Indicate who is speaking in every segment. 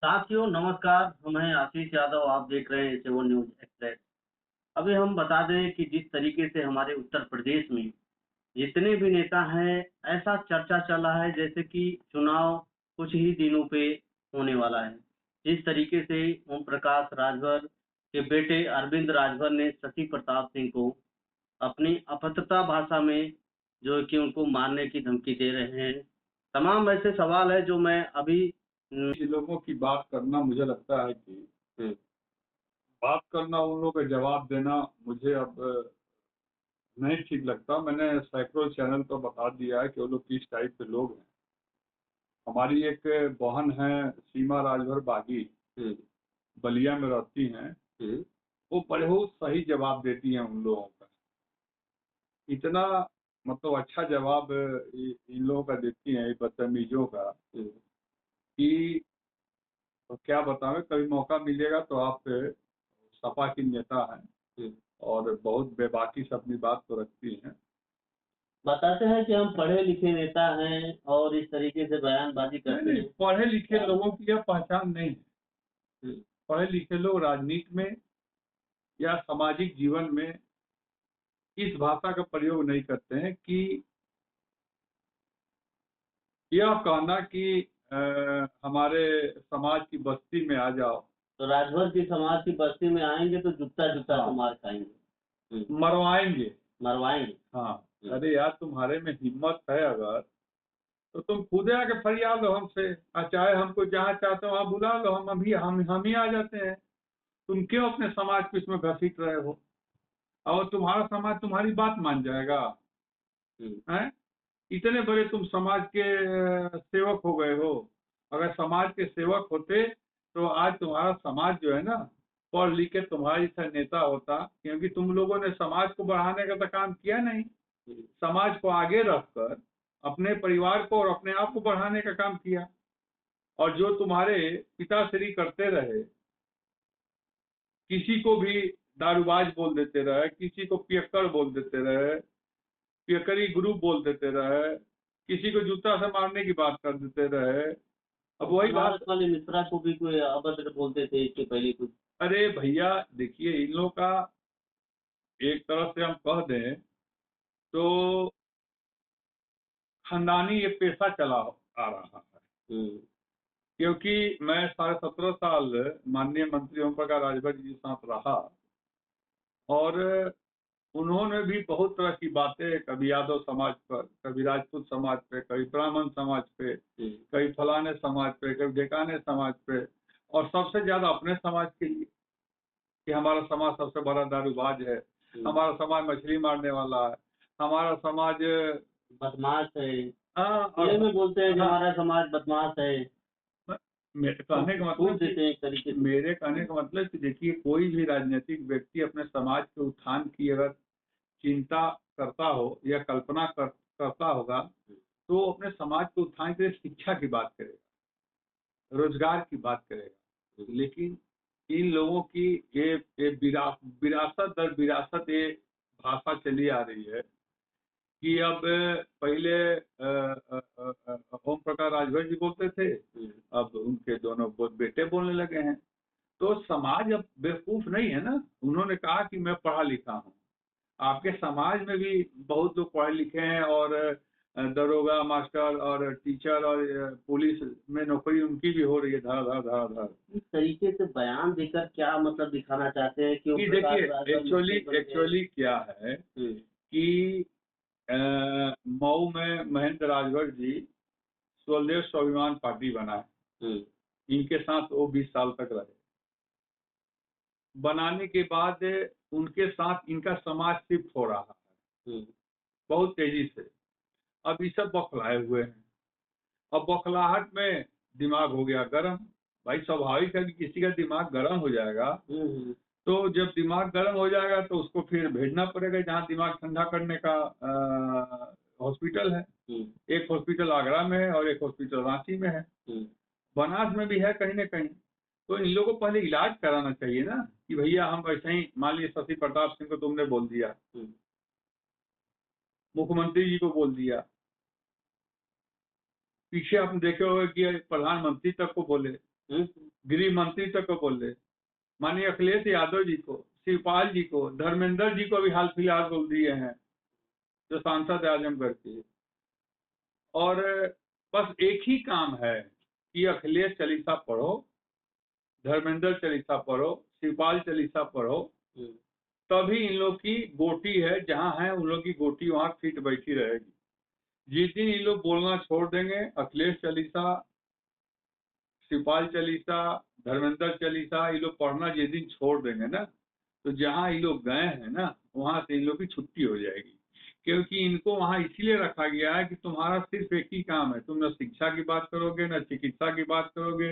Speaker 1: साथियों नमस्कार। हम हैं आशीष यादव। आप देख रहे हैं सेवन न्यूज एक्सप्रेस। अभी हम बता दें कि जिस तरीके से हमारे उत्तर प्रदेश में जितने भी नेता हैं, ऐसा चर्चा चल रहा है जैसे कि चुनाव कुछ ही दिनों पे होने वाला है। जिस तरीके से ओम प्रकाश राजभर के बेटे अरविंद राजभर ने शशि प्रताप सिंह को अपनी अपतता भाषा में जो है कि उनको मारने की धमकी दे रहे हैं। तमाम ऐसे सवाल है जो मैं अभी
Speaker 2: ये लोगों की बात करना मुझे लगता है कि बात करना उन लोगों का जवाब देना मुझे अब नहीं ठीक लगता। मैंने सैकड़ों चैनल पर बता दिया है कि वो लोग किस टाइप के लोग हैं। हमारी एक बहन है सीमा राजभर बागी, बलिया में रहती हैं। वो बहुत सही जवाब देती हैं उन लोगों का। इतना मतलब अच्छा जवाब इन लोगों का देती हैं, बदतमीजों का, कि तो क्या बतावें। कभी मौका मिलेगा तो आप सपा की नेता हैं और बहुत बेबाकी से अपनी बात को रखती हैं।
Speaker 1: बताते हैं कि हम पढ़े लिखे नेता हैं और इस तरीके से बयानबाजी
Speaker 2: नहीं
Speaker 1: करते
Speaker 2: नहीं,
Speaker 1: हैं।
Speaker 2: पढ़े लिखे लोगों की यह पहचान नहीं है।
Speaker 1: हम्म,
Speaker 2: पढ़े लिखे लोग राजनीति में या सामाजिक जीवन में इस भाषा का प्रयोग नहीं करते हैं कि यह कहना कि हमारे समाज की बस्ती में आ जाओ
Speaker 1: तो राजभर की समाज की बस्ती में आएंगे तो जूता जूता
Speaker 2: हाँ
Speaker 1: तो मार खाएंगे।
Speaker 2: मरवाएंगे।
Speaker 1: मरवाएंगे।
Speaker 2: हाँ, अरे यार तुम्हारे में हिम्मत है अगर तो तुम खुद आके फरियाद लो हमसे, चाहे हमको जहाँ चाहते हो वहाँ बुला लो, हम ही आ जाते हैं। तुम क्यों अपने समाज को इसमें घसीट रहे हो? और तुम्हारा समाज तुम्हारी बात मान जाएगा? हैं? इतने बड़े तुम समाज के सेवक हो गए हो। अगर समाज के सेवक होते तो आज तुम्हारा समाज जो है ना, पढ़ लिख के तुम्हारी सा नेता होता। क्योंकि तुम लोगों ने समाज को बढ़ाने का तो काम किया नहीं। समाज को आगे रखकर अपने परिवार को और अपने आप को बढ़ाने का काम किया। और जो तुम्हारे पिताश्री करते रहे, किसी को भी दारूबाज बोल देते रहे, किसी को पियक्कड़ बोल देते रहे, पियक्कड़ी ग्रुप बोल देते रहे, किसी को जूता से मारने की बात कर देते रहे। अब वही बात।
Speaker 1: बनारस वाले मिश्रा को भी कोई अभद्र बोलते थे इसके पहले कुछ।
Speaker 2: अरे भैया देखिए, इन लोगों का एक तरह से हम कह दें तो खानदानी ये पेशा चला आ रहा है। क्योंकि मैं 17.5 साल माननीय मंत्री ओम प्रकाश राजभर जी के साथ रहा और उन्होंने भी बहुत तरह की बातें, कभी यादव समाज पर, कभी राजपूत समाज पे, कभी ब्राह्मण समाज पे, कभी फलाने समाज पे, कभी ढेकाने समाज पे, और सबसे ज्यादा अपने समाज के लिए कि हमारा समाज सबसे बड़ा दारूबाज है, हमारा समाज मछली मारने वाला है, हमारा समाज
Speaker 1: बदमाश है।
Speaker 2: हाँ
Speaker 1: खुले
Speaker 2: और
Speaker 1: में बोलते हैं कि
Speaker 2: हाँ।
Speaker 1: हमारा समाज बदमाश है।
Speaker 2: मेरे कहने का
Speaker 1: छूट
Speaker 2: मतलब
Speaker 1: देते हैं एक तरीके
Speaker 2: कि
Speaker 1: से।
Speaker 2: मेरे कहने का मतलब कि देखिए, कोई भी राजनीतिक व्यक्ति अपने समाज के उत्थान की अगर चिंता करता हो या कल्पना करता होगा तो वो अपने समाज के उत्थान के लिए शिक्षा की बात करेगा, रोजगार की बात करेगा। लेकिन इन लोगों की ये विरासत दर विरासत ये भाषा चली आ रही है कि अब पहले ओम प्रकाश राजभर जी बोलते थे, अब उनके दोनों बेटे बोलने लगे हैं। तो समाज अब बेवकूफ नहीं है ना। उन्होंने कहा कि मैं पढ़ा लिखा हूँ। आपके समाज में भी बहुत लोग पढ़े लिखे हैं और दरोगा मास्टर और टीचर और पुलिस में नौकरी उनकी भी हो रही है धड़ धड़ धड़ धड़।
Speaker 1: इस तरीके से बयान देकर क्या मतलब दिखाना चाहते हैं कि ओम
Speaker 2: कि
Speaker 1: प्रकाश
Speaker 2: देखिए
Speaker 1: राजभर मंत्री बन गए।
Speaker 2: एक्चुअली क्या है कि अ, मऊ में महेंद्र राजभर जी स्वदेश स्वाभिमान पार्टी बनाए। इनके साथ वो 20 साल तक रहे। बनाने के बाद उनके साथ इनका समाज शिफ्ट हो रहा है बहुत तेजी से। अब ये सब बौखलाए हुए हैं। अब बौखलाहट में दिमाग हो गया गर्म। भाई स्वाभाविक है कि किसी का दिमाग गर्म हो जाएगा तो जब दिमाग गर्म हो जाएगा तो उसको फिर भेजना पड़ेगा जहाँ दिमाग ठंडा करने का हॉस्पिटल है। एक हॉस्पिटल आगरा में है और एक हॉस्पिटल रांची में है। बनास में भी है कहीं ना कहीं। तो इन लोगों को पहले इलाज कराना चाहिए ना कि भैया हम ऐसे ही, मान लीजिए शशि प्रताप सिंह को तुमने बोल दिया, मुख्यमंत्री जी को बोल दिया, पीछे आपने देखे होगा कि प्रधानमंत्री तक को बोले। गृह मंत्री तक को बोल रहे, माननीय अखिलेश यादव जी को, शिवपाल जी को, धर्मेंद्र जी को भी हाल फिलहाल बोल दिए हैं, जो सांसद है आजमगढ़ के। और बस एक ही काम है कि अखिलेश चालीसा पढ़ो, धर्मेंद्र चालीसा पढ़ो, शिवपाल चालीसा पढ़ो, तभी इन लोग की गोटी है जहां है उन लोग की गोटी वहां फिट बैठी रहेगी। जिस दिन इन लोग बोलना छोड़ देंगे, अखिलेश चालीसा, शिवपाल चालीसा, धर्मेंद्र चालीसा ये लोग पढ़ना जिस दिन छोड़ देंगे ना, तो जहां ये लोग गए हैं ना वहां से इन लोग की छुट्टी हो जाएगी। क्योंकि इनको वहां इसीलिए रखा गया है कि तुम्हारा सिर्फ एक ही काम है, तुम न शिक्षा की बात करोगे, न चिकित्सा की बात करोगे,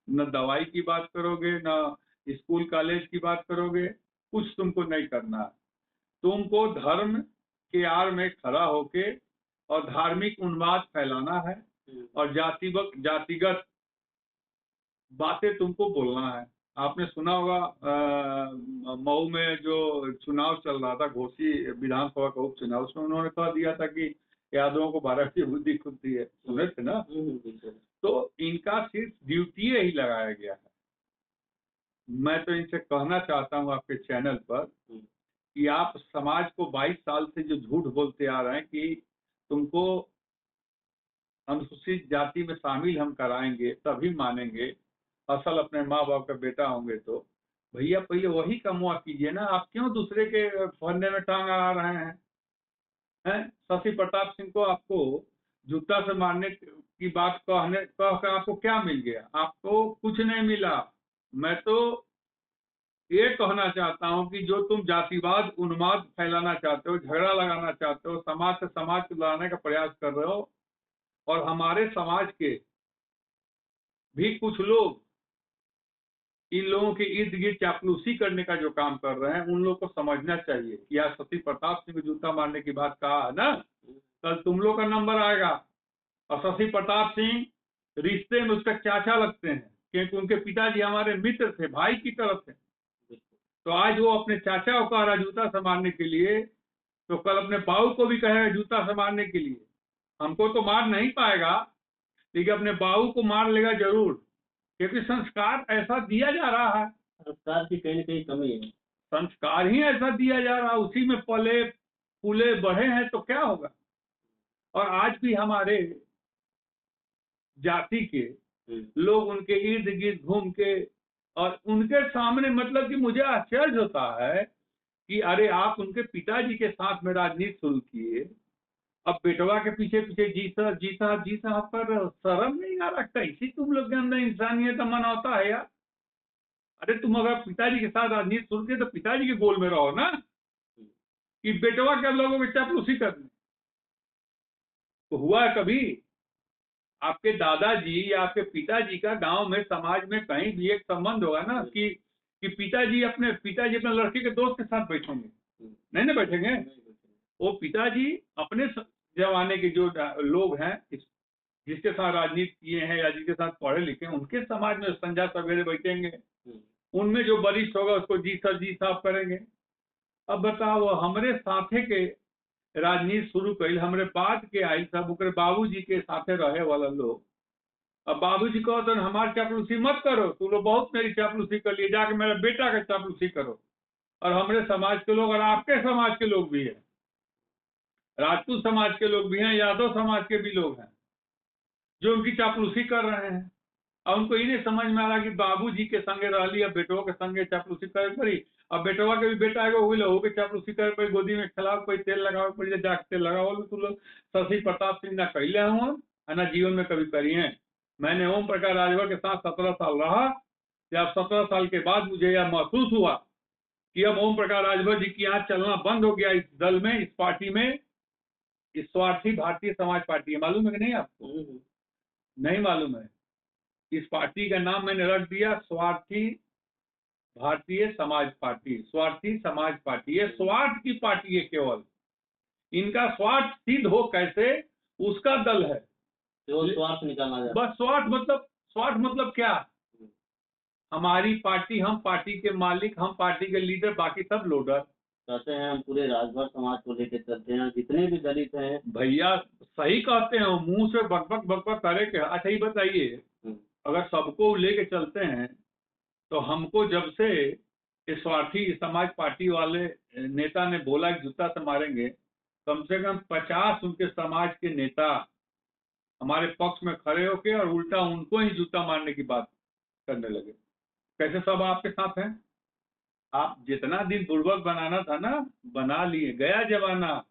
Speaker 2: न दवाई की बात करोगे, न स्कूल कॉलेज की बात करोगे, कुछ तुमको नहीं करना है। तुमको धर्म के आड़ में खड़ा होके और धार्मिक उन्माद फैलाना है और जातिगत बातें तुमको बोलना है। आपने सुना होगा मऊ में जो चुनाव चल रहा था, घोसी विधानसभा का उपचुनाव, उसमें उन्होंने कह दिया था कि यादवों को 12 की बुद्धि खुलती है, सुने थे ना। तो इनका सिर्फ ड्यूटी ही लगाया गया है। मैं तो इनसे कहना चाहता हूँ आपके चैनल पर कि आप समाज को 22 साल से जो झूठ बोलते आ रहे हैं कि तुमको अनुसूचित जाति में शामिल हम कराएंगे तभी मानेंगे, असल अपने माँ बाप का बेटा होंगे, तो भैया पहले वही कमुआ कीजिए ना। आप क्यों दूसरे के फंदे में टांग अड़ा रहे हैं? शशि प्रताप सिंह को आपको जूता से मारने की बात कह आपको क्या मिल गया? आपको कुछ नहीं मिला। मैं तो ये कहना चाहता हूं कि जो तुम जातिवाद उन्माद फैलाना चाहते हो, झगड़ा लगाना चाहते हो, समाज से समाज को लड़ाने का प्रयास कर रहे हो, और हमारे समाज के भी कुछ लोग इन लोगों के इर्द गिर्द चापलूसी करने का जो काम कर रहे हैं, उन लोगों को समझना चाहिए कि आज शशि प्रताप सिंह को जूता मारने की बात कहा है ना, कल तुम लोग का नंबर आएगा। और शशि प्रताप सिंह रिश्ते में उसका चाचा लगते हैं, क्योंकि उनके पिताजी हमारे मित्र थे, भाई की तरफ थे। तो आज वो अपने चाचा को कह रहा जूता से मारने के लिए, तो कल अपने बाबू को भी कहेगा जूता से मारने के लिए। हमको तो मार नहीं पाएगा, लेकिन अपने बाबू को मार लेगा जरूर, क्योंकि संस्कार ऐसा दिया जा रहा है।
Speaker 1: संस्कार की कहीं न कहीं कमी है।
Speaker 2: संस्कार ही ऐसा दिया जा रहा है, उसी में पले फूले बढ़े हैं, तो क्या होगा। और आज भी हमारे जाति के लोग उनके इर्द गिर्द घूम के और उनके सामने, मतलब कि मुझे आश्चर्य होता है कि अरे आप उनके पिताजी के साथ में राजनीति शुरू किए, अब बेटवा के पीछे पीछे जी साहब जी साहब जी साहब कर रहे हो, शर्म नहीं आ रहा? कैसी तुम लोग के अंदर इंसानियत का मन होता है यार। अरे तुम अगर पिताजी के साथ राजनीति शुरू किए तो पिताजी के गोल में रहो ना, कि बेटवा के लोगों में चापलूसी करने। तो हुआ है कभी आपके दादाजी या आपके पिताजी का गांव में समाज में कहीं भी एक संबंध होगा ना कि पिताजी अपने लड़के के दोस्त के साथ बैठेंगे? नहीं ना बैठेंगे। वो पिताजी अपने जमाने के जो लोग हैं जिसके साथ राजनीति किए हैं या जिसके साथ पढ़े लिखे हैं, उनके समाज में संध्या सवेरे बैठेंगे, उनमें जो वरिष्ठ होगा उसको जी सर जी साहब करेंगे। अब बताओ, हमरे साथे के राजनीति शुरू कर, हमरे बाद के आई सब ओकरे बाबूजी के साथे रहे वाला लोग। अब बाबूजी कहो तो हमारी चापलूसी मत करो, तू लोग बहुत मेरी चापलूसी कर लिए, जाके मेरे बेटा का चापलूसी करो। और हमारे समाज के लोग और आपके समाज के लोग भी हैं, राजपूत समाज के लोग भी हैं, यादव समाज के भी लोग हैं जो उनकी चापलूसी कर रहे हैं। और उनको ये नहीं समझ में आ रहा कि बाबूजी के संगे रह लिया, बेटों के संगे चापलूसी करे पड़ी। अब बेटवा के भी बेटा आएगा, वही लोग के चापलूसी करे पड़ी, गोदी में खिलाओ, कोई तेल लगाओ पड़ी, जाके तेल लगाओ। तू लोग शशि प्रताप सिंह ना कैले हुआ ना जीवन में कभी करी है। मैंने ओम प्रकाश राजभर के साथ 17 साल रहा, जब 17 साल के बाद मुझे यह महसूस हुआ कि अब ओम प्रकाश राजभर जी की यहाँ चलना बंद हो गया। इस दल में, इस पार्टी में, इस स्वार्थी भारतीय समाज पार्टी है। मालूम है कि नहीं आपको? नहीं मालूम है। इस पार्टी का नाम मैंने रख दिया स्वार्थी भारतीय समाज पार्टी। स्वार्थी समाज पार्टी, ये स्वार्थ की पार्टी है केवल। इनका स्वार्थ सिद्ध हो कैसे, उसका दल है।
Speaker 1: तो स्वार्थ निकालना जाए,
Speaker 2: बस स्वार्थ मतलब क्या? हमारी पार्टी, हम पार्टी के मालिक, हम पार्टी के लीडर, बाकी सब लोडर।
Speaker 1: कहते हैं हम पूरे राजभर समाज को लेकर चलते हैं, जितने भी दलित हैं।
Speaker 2: भैया सही कहते हैं, मुंह से बकबक करे के। अच्छा ये बताइए, अगर सबको लेके चलते हैं तो हमको जब से इस स्वार्थी समाज पार्टी वाले नेता ने बोला कि जूता से मारेंगे, कम से कम 50 उनके समाज के नेता हमारे पक्ष में खड़े होके और उल्टा उनको ही जूता मारने की बात करने लगे। कैसे सब आपके साथ हैं? आप जितना दिन बुड़बक बनाना था ना, बना लिए, गया जमाना,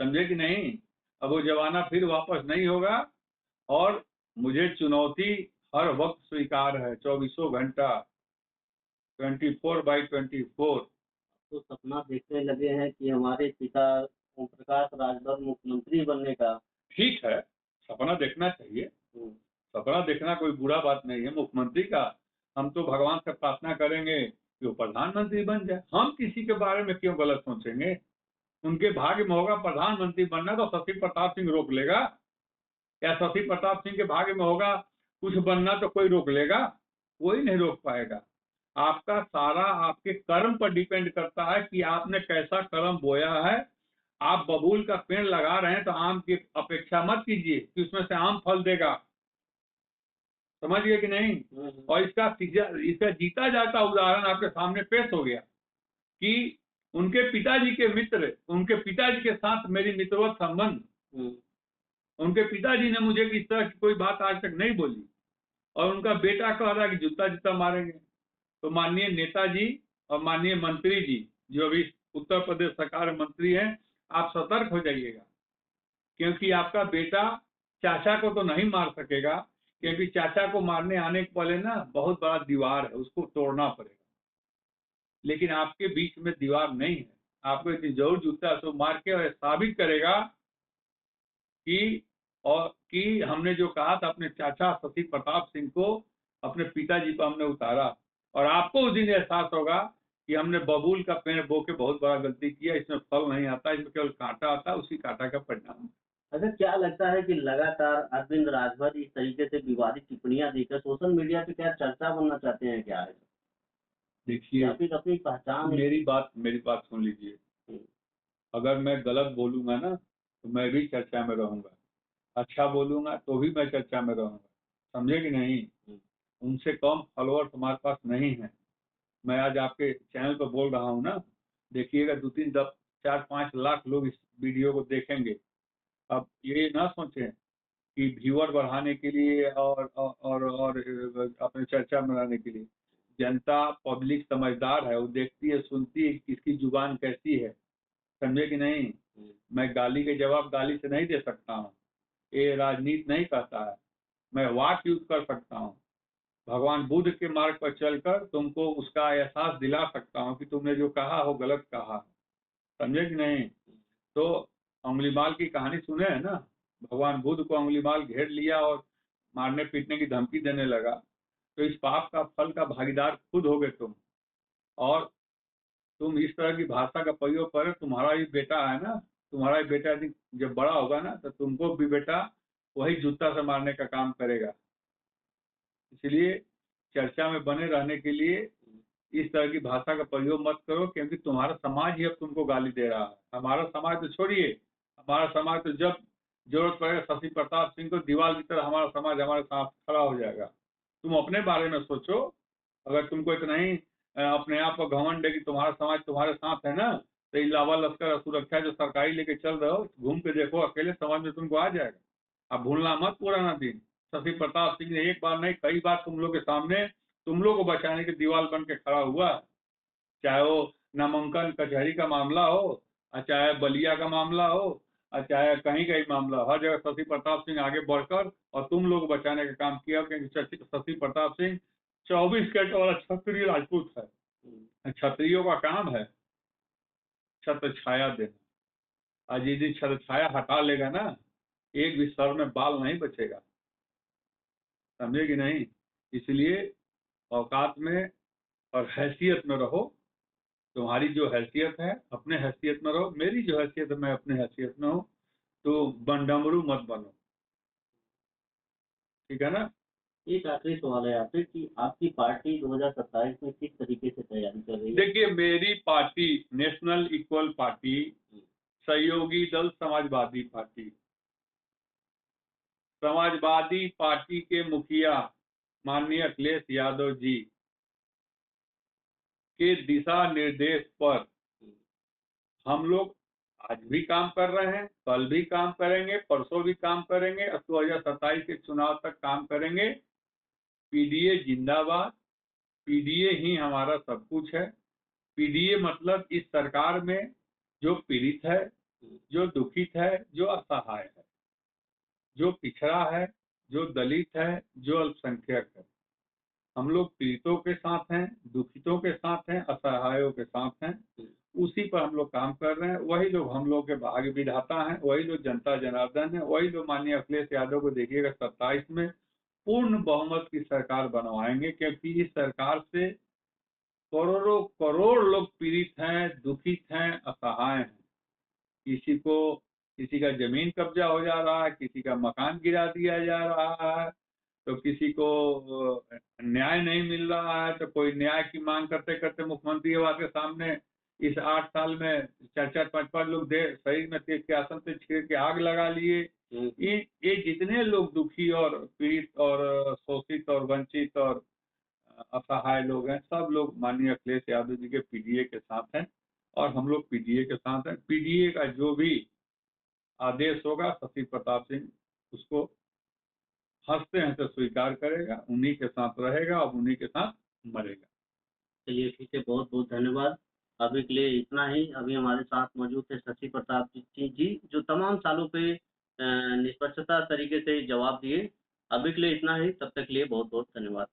Speaker 2: समझे कि नहीं? अब वो जमाना फिर वापस नहीं होगा और मुझे चुनौती हर वक्त स्वीकार है, 24 घंटा, 24/24।
Speaker 1: तो सपना देखने लगे हैं कि हमारे पिता ओम प्रकाश राजभर मुख्यमंत्री बनने का।
Speaker 2: ठीक है, सपना देखना चाहिए, सपना देखना कोई बुरा बात नहीं है। मुख्यमंत्री का हम तो भगवान से प्रार्थना करेंगे कि वो प्रधानमंत्री बन जाए। हम किसी के बारे में क्यों गलत सोचेंगे? उनके भाग्य में होगा प्रधानमंत्री बनना तो शशि प्रताप सिंह रोक लेगा, या शशि प्रताप सिंह के भाग्य में होगा कुछ बनना तो कोई रोक लेगा? कोई नहीं रोक पाएगा। आपका सारा आपके कर्म पर डिपेंड करता है कि आपने कैसा कर्म बोया है। आप बबूल का पेड़ लगा रहे हैं तो आम की अपेक्षा मत कीजिए कि उसमें से आम फल देगा, समझ गए कि नहीं? और इसका जीता जाता उदाहरण आपके सामने पेश हो गया कि उनके पिताजी के मित्र, उनके पिताजी के साथ मेरी मित्रवत संबंध, उनके पिताजी ने मुझे इस तरह की कोई बात आज तक नहीं बोली और उनका बेटा कह रहा है कि जूता जूता मारेंगे। तो माननीय नेताजी और माननीय मंत्री जी जो अभी उत्तर प्रदेश सरकार में मंत्री हैं, आप सतर्क हो जाइएगा, क्योंकि आपका बेटा चाचा को तो नहीं मार सकेगा, क्योंकि चाचा को मारने आने के पहले ना बहुत बड़ा दीवार है, उसको तोड़ना पड़ेगा। लेकिन आपके बीच में दीवार नहीं है, आपको एक दिन जरूर जूता से मार के और साबित करेगा कि हमने जो कहा था अपने चाचा शशि प्रताप सिंह को, अपने पिताजी को हमने उतारा। और आपको उस दिन एहसास होगा कि हमने बबूल का पेड़ बो के बहुत बड़ा गलती किया, इसमें फल नहीं आता, इसमें केवल कांटा आता है, उसी कांटा का परिणाम।
Speaker 1: अच्छा, क्या लगता है कि लगातार अरविंद राजभर इस तरीके से विवादित टिप्पणियां देकर सोशल मीडिया पे क्या चर्चा बनना चाहते हैं क्या है?
Speaker 2: देखिए,
Speaker 1: या फिर अपनी पहचान
Speaker 2: मेरी बात सुन लीजिए। अगर मैं गलत बोलूंगा ना तो मैं भी चर्चा में रहूंगा, अच्छा बोलूंगा तो भी मैं चर्चा में रहूंगा, समझे कि नहीं? उनसे कम फॉलोअर्स हमारे पास नहीं है। मैं आज आपके चैनल पर बोल रहा हूँ ना, देखिएगा 2, 3, 10, 4, 5 लाख लोग इस वीडियो को देखेंगे। अब ये ना सोचें कि व्यूअर बढ़ाने के लिए और अपने चर्चा बनाने के लिए। जनता पब्लिक समझदार है, वो देखती है, सुनती है किसकी जुबान कैसी है, समझे कि नहीं? मैं गाली के जवाब गाली से नहीं दे सकता हूँ, ये राजनीति नहीं कहता है। मैं वाक यूज कर सकता हूँ, भगवान बुद्ध के मार्ग पर चलकर तुमको उसका एहसास दिला सकता हूँ कि तुमने जो कहा हो गलत कहा, समझे कि नहीं? तो अंगुलीमाल की कहानी सुने है ना, भगवान बुद्ध को अंगुलीमाल घेर लिया और मारने पीटने की धमकी देने लगा। तो इस पाप का फल का भागीदार खुद हो गए तुम, और तुम इस तरह की भाषा का प्रयोग करो। तुम्हारा ही बेटा है ना, तुम्हारा ही बेटा यदि जब बड़ा होगा ना तो तुमको भी बेटा वही जूता से मारने का काम करेगा। इसलिए चर्चा में बने रहने के लिए इस तरह की भाषा का प्रयोग मत करो, क्योंकि तुम्हारा समाज ही अब तुमको गाली दे रहा है। हमारा समाज तो छोड़िए, हमारा समाज तो जब जरूरत पड़ेगा शशि प्रताप सिंह को दीवार की तरह हमारा समाज हमारे साथ खड़ा हो जाएगा। तुम अपने बारे में सोचो, अगर तुमको इतना ही अपने आप को घमंड है कि तुम्हारा समाज तुम्हारे साथ है ना, तो ये लावा लश्कर सुरक्षा जो सरकारी लेके चल रहे हो, घूम के देखो, अकेले समाज में तुमको आ जाएगा। अब भूलना मत पुराना दिन। शशि प्रताप सिंह ने एक बार नहीं कई बार तुम लोग के सामने तुम लोग को बचाने की दीवार बन के खड़ा हुआ, चाहे वो नामांकन कचहरी का मामला हो, और चाहे बलिया का मामला हो, और चाहे कहीं का ही मामला हो, हर जगह शशि प्रताप सिंह आगे बढ़कर और तुम लोग बचाने का काम किया, क्योंकि शशि प्रताप सिंह 24 कैरेट वाला क्षत्रिय राजपूत है। क्षत्रियों का काम है छत्र छाया देना। आज यदि छत्र छाया हटा लेगा ना, एक भी सर में बाल नहीं बचेगा, समझे कि नहीं? इसलिए औकात में और हैसियत में रहो। तुम्हारी जो हैसियत है अपने हैसियत में रहो, मेरी जो हैसियत है मैं अपने हैसियत में हूँ। तो बंडमरू मत बनो, ठीक है ना?
Speaker 1: एक आखिरी सवाल है आपसे कि आपकी पार्टी 2027 में किस तरीके से तैयारी कर रही है?
Speaker 2: देखिए, मेरी पार्टी नेशनल इक्वल पार्टी, सहयोगी दल समाजवादी पार्टी, समाजवादी पार्टी के मुखिया माननीय अखिलेश यादव जी के दिशा निर्देश पर हम लोग आज भी काम कर रहे हैं, कल भी काम करेंगे, परसों भी काम करेंगे, 2027 के चुनाव तक काम करेंगे। पीडीए जिंदाबाद। पीडीए ही हमारा सब कुछ है। पीडीए मतलब इस सरकार में जो पीड़ित है, जो दुखित है, जो असहाय है, जो पिछड़ा है, जो दलित है, जो अल्पसंख्यक है, हम लोग पीड़ितों के साथ हैं, दुखितों के साथ हैं, असहायों के साथ हैं। उसी पर हम लोग काम कर रहे हैं। वही लोग हम लोग के भाग्य विधाता हैं, वही लोग जनता जनार्दन है, वही लोग माननीय अखिलेश यादव को देखिएगा 27 में पूर्ण बहुमत की सरकार बनवाएंगे, क्योंकि इस सरकार से करोड़ों करोड़ लोग पीड़ित हैं, दुखित हैं, असहाय हैं। किसी का जमीन कब्जा हो जा रहा है, किसी का मकान गिरा दिया जा रहा है, तो किसी को न्याय नहीं मिल रहा है, तो कोई न्याय की मांग करते करते मुख्यमंत्री के सामने इस 8 साल में 4-4, 5-5 लोग शरीर में तेज के आसन से छिड़ के आग लगा लिए। ये जितने लोग दुखी और पीड़ित और शोषित और वंचित और असहाय लोग हैं, सब लोग माननीय अखिलेश यादव जी के पीडीए के साथ हैं और हम लोग पीडीए के साथ हैं। पीडीए का जो भी आदेश होगा, शशि प्रताप सिंह उसको हंसते हंसते स्वीकार करेगा, उन्हीं के साथ रहेगा और उन्हीं के साथ मरेगा।
Speaker 1: चलिए ठीक है, बहुत बहुत धन्यवाद। अभी के लिए इतना ही। अभी हमारे साथ मौजूद थे शशि प्रताप जी, जो तमाम सालों पे निष्पक्षता तरीके से जवाब दिए। अभी के लिए इतना ही, तब तक के लिए बहुत बहुत धन्यवाद।